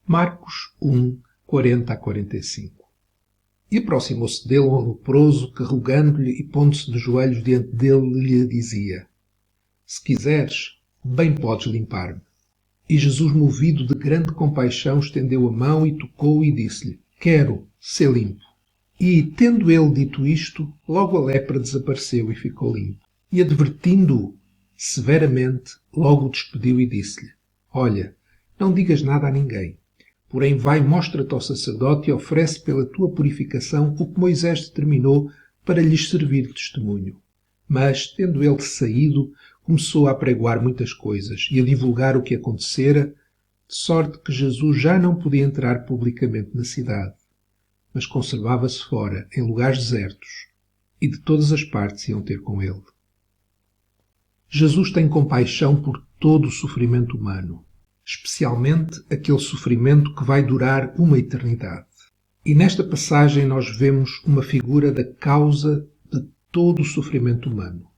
Marcos 1, 40-45. E aproximou-se dele um leproso que, rogando-lhe e pondo-se de joelhos diante dele, lhe dizia: Se quiseres, bem podes limpar-me. E Jesus, movido de grande compaixão, estendeu a mão e tocou e disse-lhe: Quero, ser limpo. E, tendo ele dito isto, logo a lepra desapareceu e ficou limpo. E, advertindo-o severamente, logo o despediu e disse-lhe: Olha, não digas nada a ninguém. Porém, vai, mostra-te ao sacerdote e oferece pela tua purificação o que Moisés determinou para lhes servir de testemunho. Mas, tendo ele saído, começou a apregoar muitas coisas e a divulgar o que acontecera, de sorte que Jesus já não podia entrar publicamente na cidade, mas conservava-se fora, em lugares desertos, e de todas as partes iam ter com ele. Jesus tem compaixão por todo o sofrimento humano, especialmente aquele sofrimento que vai durar uma eternidade. E nesta passagem nós vemos uma figura da causa de todo o sofrimento humano,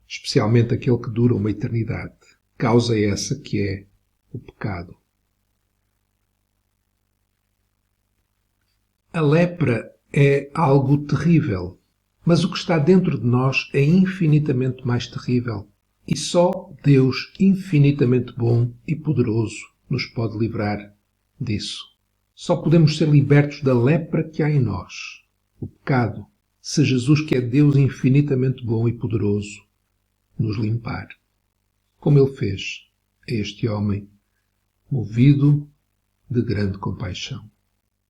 especialmente aquele que dura uma eternidade. Causa essa que é o pecado. A lepra é algo terrível, mas o que está dentro de nós é infinitamente mais terrível. E só Deus, infinitamente bom e poderoso, nos pode livrar disso. Só podemos ser libertos da lepra que há em nós, o pecado, se Jesus, que é Deus infinitamente bom e poderoso, nos limpar. Como ele fez a este homem, movido de grande compaixão.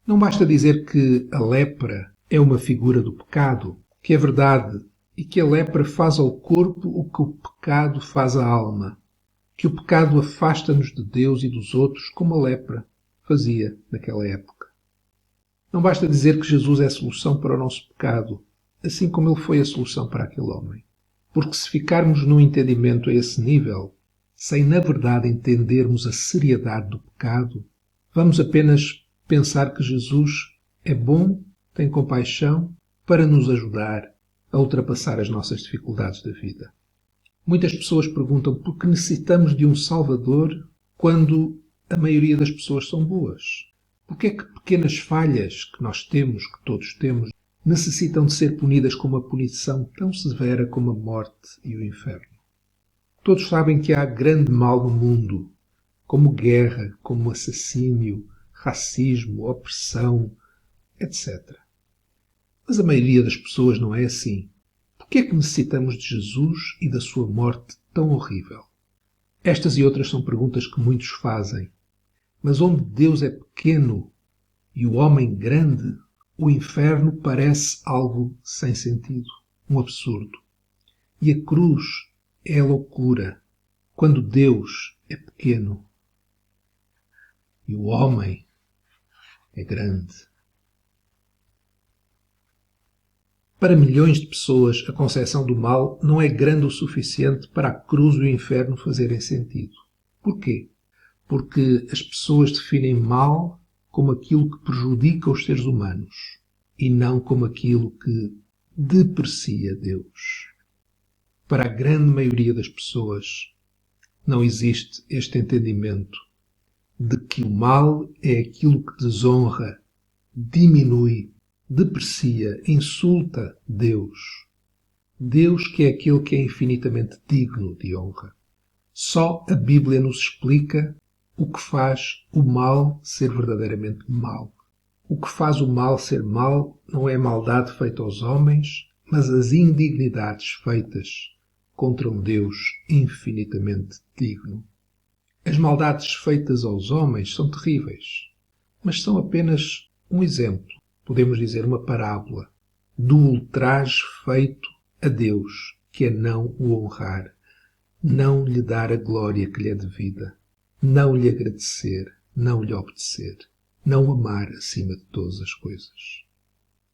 Não basta dizer que a lepra é uma figura do pecado, que é verdade, e que a lepra faz ao corpo o que o pecado faz à alma, que o pecado afasta-nos de Deus e dos outros como a lepra fazia naquela época. Não basta dizer que Jesus é a solução para o nosso pecado, assim como ele foi a solução para aquele homem. Porque se ficarmos num entendimento a esse nível, sem na verdade entendermos a seriedade do pecado, vamos apenas pensar que Jesus é bom, tem compaixão para nos ajudar a ultrapassar as nossas dificuldades da vida. Muitas pessoas perguntam por que necessitamos de um Salvador quando a maioria das pessoas são boas. Por que é que pequenas falhas que nós temos, que todos temos, necessitam de ser punidas com uma punição tão severa como a morte e o inferno? Todos sabem que há grande mal no mundo, como guerra, como assassínio, racismo, opressão, etc. Mas a maioria das pessoas não é assim. Por que é que necessitamos de Jesus e da sua morte tão horrível? Estas e outras são perguntas que muitos fazem. Mas onde Deus é pequeno e o homem grande, o inferno parece algo sem sentido, um absurdo. E a cruz é a loucura, quando Deus é pequeno e o homem é grande. Para milhões de pessoas, a concepção do mal não é grande o suficiente para a cruz e o inferno fazerem sentido. Porquê? Porque as pessoas definem mal como aquilo que prejudica os seres humanos e não como aquilo que deprecia Deus. Para a grande maioria das pessoas, não existe este entendimento de que o mal é aquilo que desonra, diminui, deprecia, insulta Deus. Deus que é aquele que é infinitamente digno de honra. Só a Bíblia nos explica o que faz o mal ser verdadeiramente mal. O que faz o mal ser mal não é a maldade feita aos homens, mas as indignidades feitas contra um Deus infinitamente digno. As maldades feitas aos homens são terríveis, mas são apenas um exemplo, podemos dizer uma parábola, do ultraje feito a Deus, que é não o honrar, não lhe dar a glória que lhe é devida, não lhe agradecer, não lhe obedecer, não o amar acima de todas as coisas.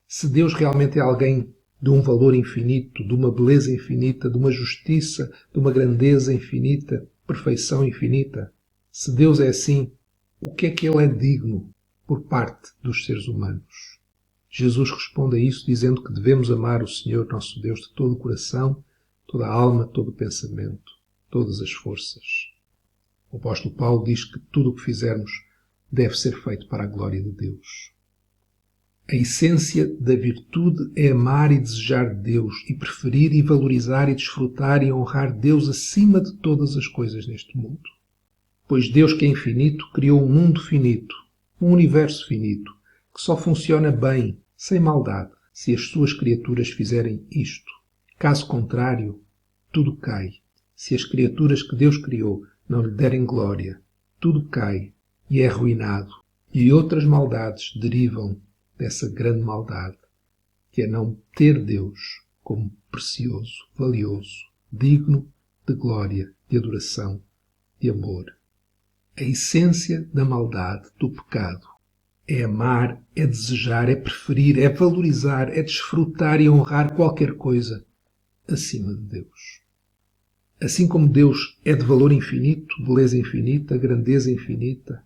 Se Deus realmente é alguém de um valor infinito, de uma beleza infinita, de uma justiça, de uma grandeza infinita, perfeição infinita, se Deus é assim, o que é que Ele é digno por parte dos seres humanos? Jesus responde a isso dizendo que devemos amar o Senhor nosso Deus de todo o coração, toda a alma, todo o pensamento, todas as forças. O apóstolo Paulo diz que tudo o que fizermos deve ser feito para a glória de Deus. A essência da virtude é amar e desejar Deus e preferir e valorizar e desfrutar e honrar Deus acima de todas as coisas neste mundo. Pois Deus, que é infinito, criou um mundo finito, um universo finito, que só funciona bem, sem maldade, se as suas criaturas fizerem isto. Caso contrário, tudo cai. Se as criaturas que Deus criou não lhe derem glória, tudo cai e é arruinado. E outras maldades derivam dessa grande maldade, que é não ter Deus como precioso, valioso, digno de glória, de adoração, de amor. A essência da maldade, do pecado, é amar, é desejar, é preferir, é valorizar, é desfrutar e honrar qualquer coisa acima de Deus. Assim como Deus é de valor infinito, beleza infinita, grandeza infinita,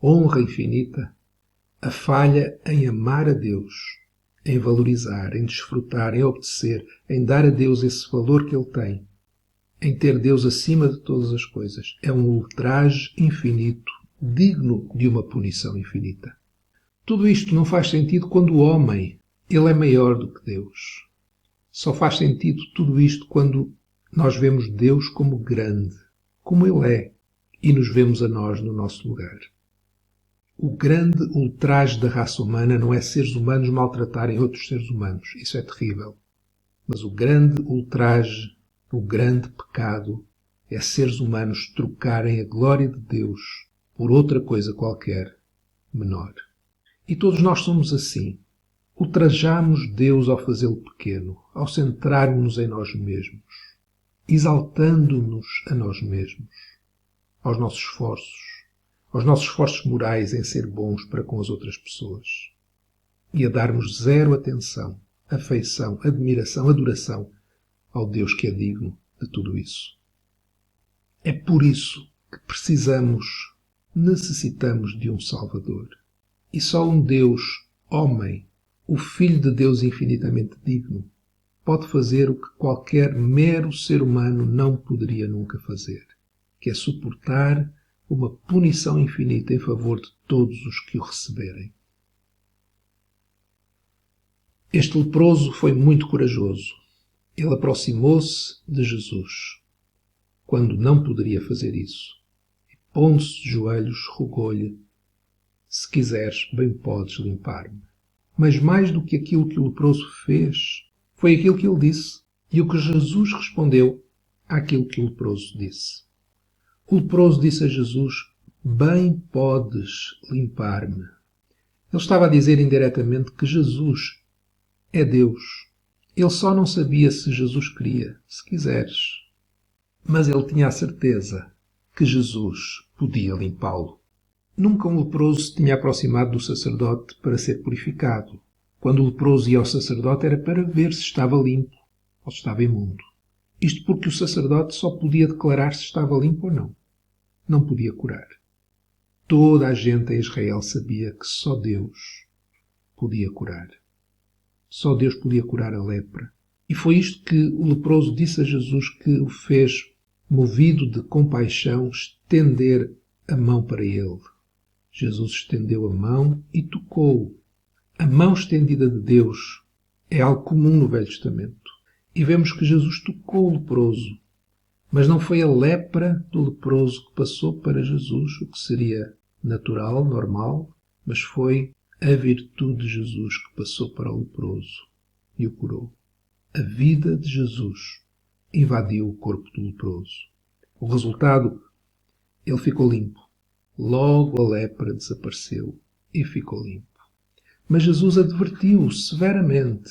honra infinita, a falha em amar a Deus, em valorizar, em desfrutar, em obedecer, em dar a Deus esse valor que Ele tem, em ter Deus acima de todas as coisas, é um ultraje infinito, digno de uma punição infinita. Tudo isto não faz sentido quando o homem, ele é maior do que Deus. Só faz sentido tudo isto quando nós vemos Deus como grande, como Ele é, e nos vemos a nós no nosso lugar. O grande ultraje da raça humana não é seres humanos maltratarem outros seres humanos. Isso é terrível. Mas o grande ultraje, o grande pecado, é seres humanos trocarem a glória de Deus por outra coisa qualquer, menor. E todos nós somos assim. Ultrajamos Deus ao fazê-lo pequeno, ao centrarmos-nos em nós mesmos, exaltando-nos a nós mesmos, aos nossos esforços morais em ser bons para com as outras pessoas, e a darmos zero atenção, afeição, admiração, adoração ao Deus que é digno de tudo isso. É por isso que necessitamos de um Salvador. E só um Deus, homem, o Filho de Deus infinitamente digno, pode fazer o que qualquer mero ser humano não poderia nunca fazer, que é suportar uma punição infinita em favor de todos os que o receberem. Este leproso foi muito corajoso. Ele aproximou-se de Jesus, quando não poderia fazer isso, e pondo-se de joelhos, rogou-lhe: se quiseres, bem podes limpar-me. Mas mais do que aquilo que o leproso fez, foi aquilo que ele disse, e o que Jesus respondeu àquilo que o leproso disse. O leproso disse a Jesus: bem podes limpar-me. Ele estava a dizer indiretamente que Jesus é Deus. Ele só não sabia se Jesus queria, se quiseres. Mas ele tinha a certeza que Jesus podia limpá-lo. Nunca um leproso se tinha aproximado do sacerdote para ser purificado. Quando o leproso ia ao sacerdote era para ver se estava limpo ou se estava imundo. Isto porque o sacerdote só podia declarar se estava limpo ou não. Não podia curar. Toda a gente em Israel sabia que só Deus podia curar. Só Deus podia curar a lepra. E foi isto que o leproso disse a Jesus que o fez, movido de compaixão, estender a mão para ele. Jesus estendeu a mão e tocou-o. A mão estendida de Deus é algo comum no Velho Testamento. E vemos que Jesus tocou o leproso. Mas não foi a lepra do leproso que passou para Jesus, o que seria natural, normal, mas foi a virtude de Jesus que passou para o leproso e o curou. A vida de Jesus invadiu o corpo do leproso. O resultado, ele ficou limpo. Logo a lepra desapareceu e ficou limpo. Mas Jesus advertiu-o severamente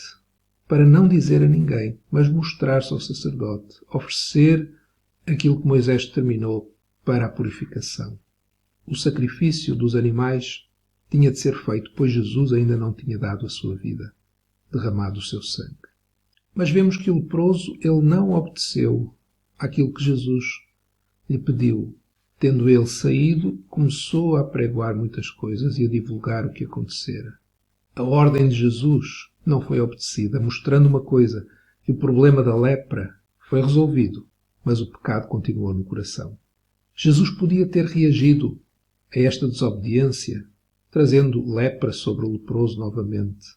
para não dizer a ninguém, mas mostrar-se ao sacerdote, oferecer aquilo que Moisés determinou para a purificação. O sacrifício dos animais tinha de ser feito, pois Jesus ainda não tinha dado a sua vida, derramado o seu sangue. Mas vemos que o leproso, ele não obedeceu àquilo que Jesus lhe pediu. Tendo ele saído, começou a apregoar muitas coisas e a divulgar o que acontecera. A ordem de Jesus não foi obedecida, mostrando uma coisa, que o problema da lepra foi resolvido, mas o pecado continuou no coração. Jesus podia ter reagido a esta desobediência, trazendo lepra sobre o leproso novamente.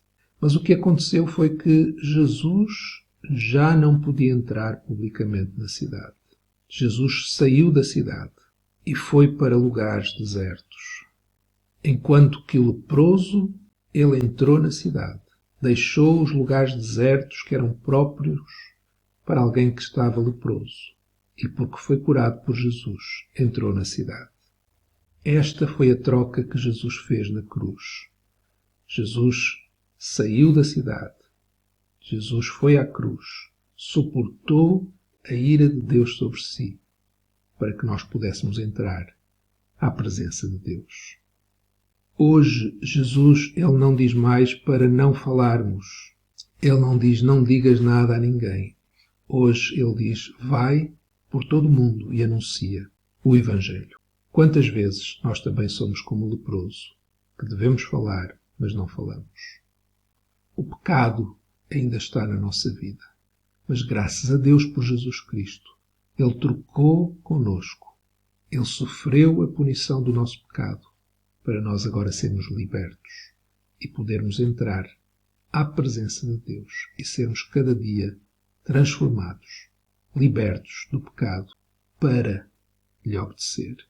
Mas o que aconteceu foi que Jesus já não podia entrar publicamente na cidade. Jesus saiu da cidade e foi para lugares desertos. Enquanto que o leproso, ele entrou na cidade, deixou os lugares desertos que eram próprios para alguém que estava leproso e, porque foi curado por Jesus, entrou na cidade. Esta foi a troca que Jesus fez na cruz. Jesus saiu da cidade. Jesus foi à cruz, suportou a ira de Deus sobre si, para que nós pudéssemos entrar à presença de Deus. Hoje, Jesus, ele não diz mais para não falarmos. Ele não diz, não digas nada a ninguém. Hoje ele diz, vai por todo o mundo e anuncia o Evangelho. Quantas vezes nós também somos como o leproso, que devemos falar, mas não falamos. O pecado ainda está na nossa vida, mas graças a Deus por Jesus Cristo, Ele trocou conosco. Ele sofreu a punição do nosso pecado, para nós agora sermos libertos e podermos entrar à presença de Deus e sermos cada dia transformados, libertos do pecado, para lhe obedecer.